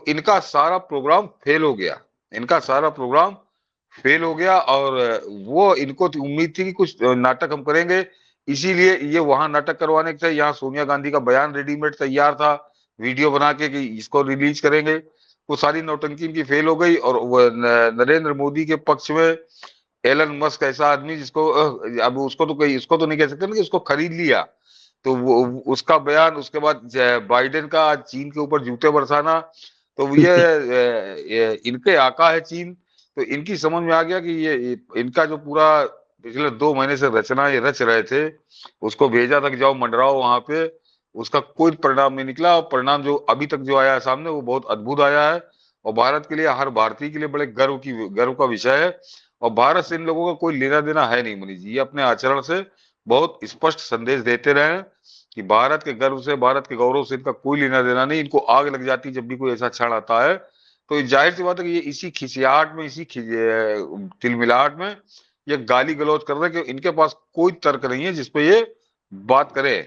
इनका सारा program fail हो गया, इनका सारा प्रोग्राम फेल हो गया। और वो इनको उम्मीद थी कि कुछ नाटक हम करेंगे, इसीलिए ये वहां नाटक करवाने के थे। यहाँ सोनिया गांधी का बयान रेडीमेड तैयार था वीडियो बना के कि इसको रिलीज करेंगे। वो सारी नौटंकी इनकी फेल हो गई। और नरेंद्र मोदी के पक्ष में एलन मस्क ऐसा आदमी जिसको अब उसको तो कोई, इसको तो नहीं कह सकते ना कि उसको खरीद लिया, तो वो उसका बयान, उसके बाद बाइडेन का चीन के ऊपर जूते बरसाना, तो ये इनके आका है चीन। तो इनकी समझ में आ गया कि ये इनका जो पूरा पिछले 2 महीने से रचना ये रच रहे थे, उसको भेजा था कि जाओ मंडराओ वहां पे, उसका कोई परिणाम नहीं निकला। और परिणाम जो अभी तक जो आया है सामने वो बहुत अद्भुत आया है, और भारत के लिए, हर भारतीय के लिए बड़े गर्व का विषय है। और भारत से इन लोगों का कोई लेना देना है नहीं मनीष जी। ये अपने आचरण से बहुत स्पष्ट संदेश देते रहे हैं कि भारत के गर्व से, भारत के गौरव से इनका कोई लेना देना नहीं। इनको आग लग जाती जब भी कोई ऐसा क्षण आता है। तो जाहिर सी बात है कि ये इसी खिसियाहट में, इसी तिलमिलाहट में ये गाली गलौज कर रहे हैं कि इनके पास कोई तर्क नहीं है जिसपे ये बात करे।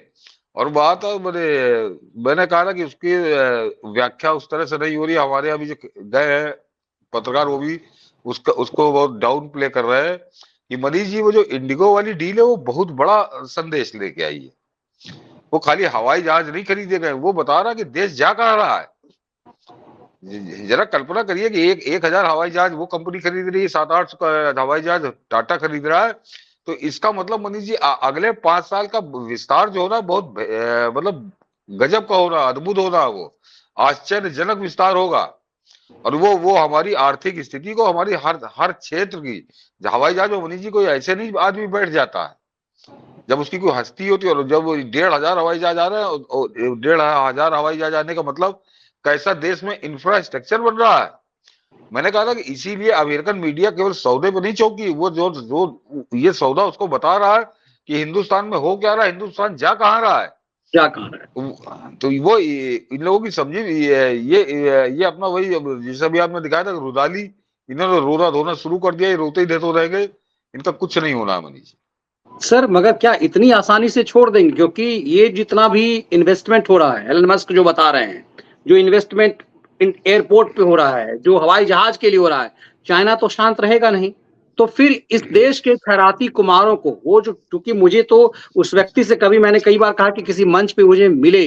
और बात मैंने कहा ना कि उसकी व्याख्या उस तरह से नहीं हो रही। हमारे अभी जो गए हैं पत्रकार, वो भी उसको बहुत डाउन प्ले कर रहे हैं कि मनीष जी वो जो इंडिगो वाली डील है वो बहुत बड़ा संदेश लेके आई है। वो खाली हवाई जहाज नहीं खरीदे गए, वो बता रहा कि देश जा कहाँ रहा है। जरा कल्पना करिए कि 1000 हवाई जहाज वो कंपनी खरीद रही है, 7-8 हवाई जहाज टाटा खरीद रहा है। तो इसका मतलब मनीष जी अगले 5 साल का विस्तार जो हो रहा है बहुत मतलब गजब का हो रहा है, अद्भुत हो रहा है, वो आश्चर्यजनक विस्तार होगा। और वो हमारी आर्थिक स्थिति को, हमारी हर क्षेत्र की, हवाई जहाज में मनीष जी कोई ऐसे नहीं आदमी बैठ जाता है जब उसकी कोई हस्ती होती है। और जब 1500 हवाई जहाज आ रहे हैं, 1500 हवाई जहाज आने का मतलब कैसा देश में इंफ्रास्ट्रक्चर बन रहा है। मैंने कहा था कि इसीलिए अमेरिकन मीडिया केवल सौदे पर नहीं चौकी, वो जो ये सौदा उसको बता रहा है कि हिंदुस्तान में हो क्या रहा है, हिंदुस्तान जा कहाँ रहा है, क्या कहा है। तो वो इन लोगों की समझी ये अपना वही, जैसे भी आपने दिखाया था रुदाली, इन्होंने रोना धोना शुरू कर दिया। ये रोते ही देते रहेंगे, इनका कुछ नहीं होना है मनीष। सर मगर क्या इतनी आसानी से छोड़ देंगे? क्योंकि ये जितना भी इन्वेस्टमेंट हो रहा है, एलन मस्क जो बता रहे हैं, जो इन्वेस्टमेंट एयरपोर्ट पे हो रहा है, जो हवाई जहाज के लिए हो रहा है, चाइना तो शांत रहेगा नहीं। तो फिर इस देश के खैराती कुमारों को, वो जो, क्योंकि मुझे तो उस व्यक्ति से कभी, मैंने कई बार कहा कि किसी मंच पे मुझे मिले,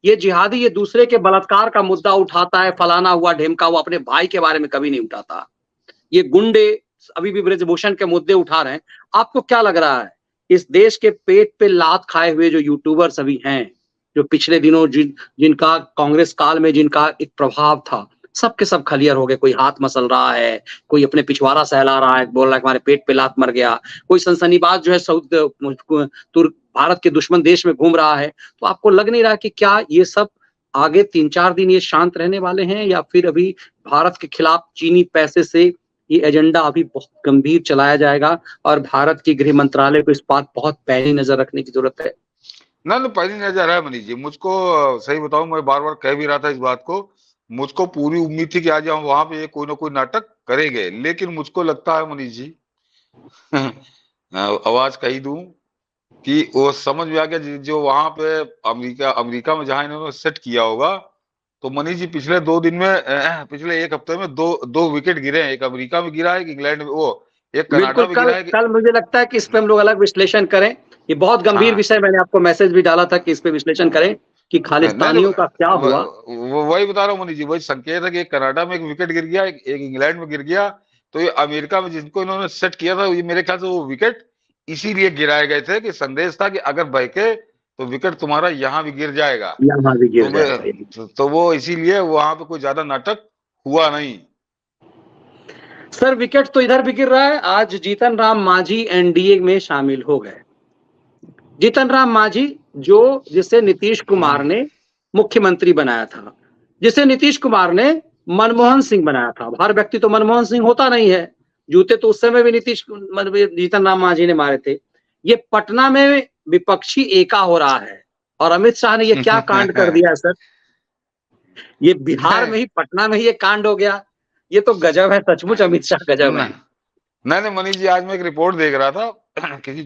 ये जिहादी ये दूसरे के बलात्कार का मुद्दा उठाता है, फलाना हुआ ढेमका, वो अपने भाई के बारे में कभी नहीं उठाता। ये गुंडे अभी भी ब्रजभूषण के मुद्दे उठा रहे हैं। आपको क्या लग रहा है, इस देश के पेट पे लात खाए हुए जो यूट्यूबर्स अभी हैं, जो पिछले दिनों जिनका कांग्रेस काल में जिनका एक प्रभाव था, सब के सब खलियर हो गए। कोई हाथ मसल रहा है, कोई अपने पिछवाड़ा सहला रहा है, बोल रहा है हमारे पेट पे लात मर गया, कोई सनसनीबाज जो है भारत के दुश्मन देश में घूम रहा है। तो आपको लग नहीं रहा कि क्या ये सब आगे 3-4 दिन ये शांत रहने वाले हैं, या फिर अभी भारत के खिलाफ चीनी पैसे से ये एजेंडा अभी बहुत गंभीर चलाया जाएगा और भारत की गृह मंत्रालय को इस बात बहुत पैनी नजर रखने की जरूरत है? ना पैनी नजर है मनीष जी। मुझको सही बताऊं, मैं बार बार कह भी रहा था इस बात को, मुझको पूरी उम्मीद थी कि आज हम वहां पे कोई ना कोई नाटक करेंगे। लेकिन मुझको लगता है मनीष जी आवाज कही दूं कि वो समझ में आ गया जो वहां पे अमेरिका में जहां इन्होंने सेट किया होगा। तो मनीष जी पिछले 2 दिन में, पिछले 1 हफ्ते में दो विकेट गिरे हैं। एक अमेरिका में गिरा है, एक इंग्लैंड में, वो एक कनाडा बिल्कुल। में कल गिरा है। कल मुझे लगता है कि इस पे हम लोग अलग विश्लेषण करें। ये बहुत गंभीर हाँ, विषय, मैंने आपको मैसेज भी डाला था कि इस पे विश्लेषण करें कि नहीं खालिस्तानियों का क्या हुआ। वही बता रहा हूँ मनीष जी, वही संकेत है कि एक कनाडा में एक विकेट गिर गया, एक इंग्लैंड में गिर गया। तो ये अमेरिका में जिनको इन्होंने सेट किया था, ये मेरे ख्याल से वो विकेट इसीलिए गिराए गए थे कि संदेश था कि अगर बहके तो विकेट तुम्हारा यहाँ भी गिर जाएगा। यहाँ भी गिर तो जाएगा। तो वो इसीलिए वहां पे कोई ज्यादा नाटक हुआ नहीं। सर विकेट तो इधर भी गिर रहा है। आज जीतन राम मांझी एनडीए में शामिल हो गए। जीतन राम मांझी जिसे नीतीश कुमार ने मुख्यमंत्री बनाया था, जिसे नीतीश कुमार ने मनमोहन सिंह बनाया था। हर व्यक्ति तो मनमोहन सिंह होता नहीं है। जूते तो उस समय भी जीतन राम मांझी ने मारे थे। ये पटना में विपक्षी एका हो रहा है और अमित शाह ने ये क्या कांड कर दिया है सर। ये बिहार में ही, पटना में ही ये कांड हो गया। ये तो गजब है, सचमुच अमित शाह गजब है। नहीं मनीष जी, आज मैं एक रिपोर्ट देख रहा था किसी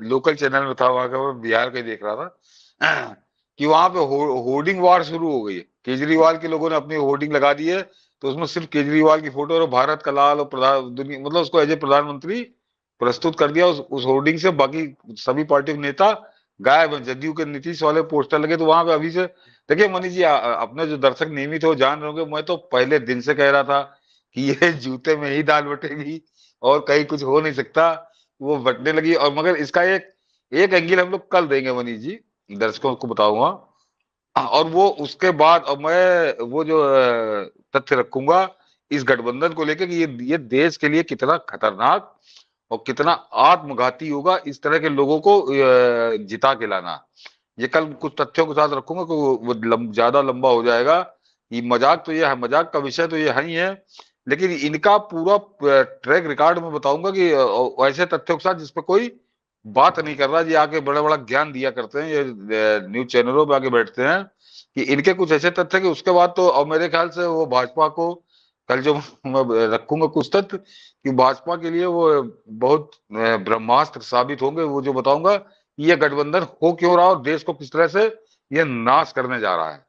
लोकल चैनल में था, वहां का, बिहार का ही देख रहा था कि वहां पे होर्डिंग वार शुरू हो गई है। केजरीवाल के लोगों ने अपनी होर्डिंग लगा दी है, तो उसमें सिर्फ केजरीवाल की फोटो और भारत का लाल और प्रधान दुनिया मतलब उसको एज ए प्रधानमंत्री प्रस्तुत कर दिया उस होर्डिंग से। बाकी सभी पार्टी के नेता गायब है। जदयू के नीतीश वाले पोस्टर लगे तो वहां पे अभी से देखिए मनीष जी, अपने जो दर्शक नियमित हो जान रहे होंगे, मैं तो पहले दिन से कह रहा था कि ये जूते में ही दाल बटेगी और कहीं कुछ हो नहीं सकता। वो बटने लगी। और मगर इसका एक एक एंगल हम लोग कल देंगे मनीष जी, दर्शकों को बताऊंगा। और वो उसके बाद अब मैं वो जो तथ्य रखूंगा इस गठबंधन को लेकर कि ये देश के लिए कितना खतरनाक और कितना आत्मघाती होगा इस तरह के लोगों को जिता के लाना। ये कल कुछ तथ्यों के साथ रखूंगा कि वो ज्यादा लंबा हो जाएगा। ये मजाक तो ये है, मजाक का विषय तो ये है ही है, लेकिन इनका पूरा ट्रैक रिकॉर्ड में बताऊंगा कि ऐसे तथ्यों के साथ जिसपे कोई बात नहीं कर रहा। ये आके बड़ा बड़ा ज्ञान दिया करते हैं, ये न्यूज चैनलों पे आके बैठते हैं कि इनके कुछ ऐसे तथ्य कि उसके बाद तो और मेरे ख्याल से वो भाजपा को कल जो मैं रखूंगा कुछ तथ्य कि भाजपा के लिए वो बहुत ब्रह्मास्त्र साबित होंगे। वो जो बताऊंगा ये गठबंधन हो क्यों रहा और देश को किस तरह से ये नाश करने जा रहा है।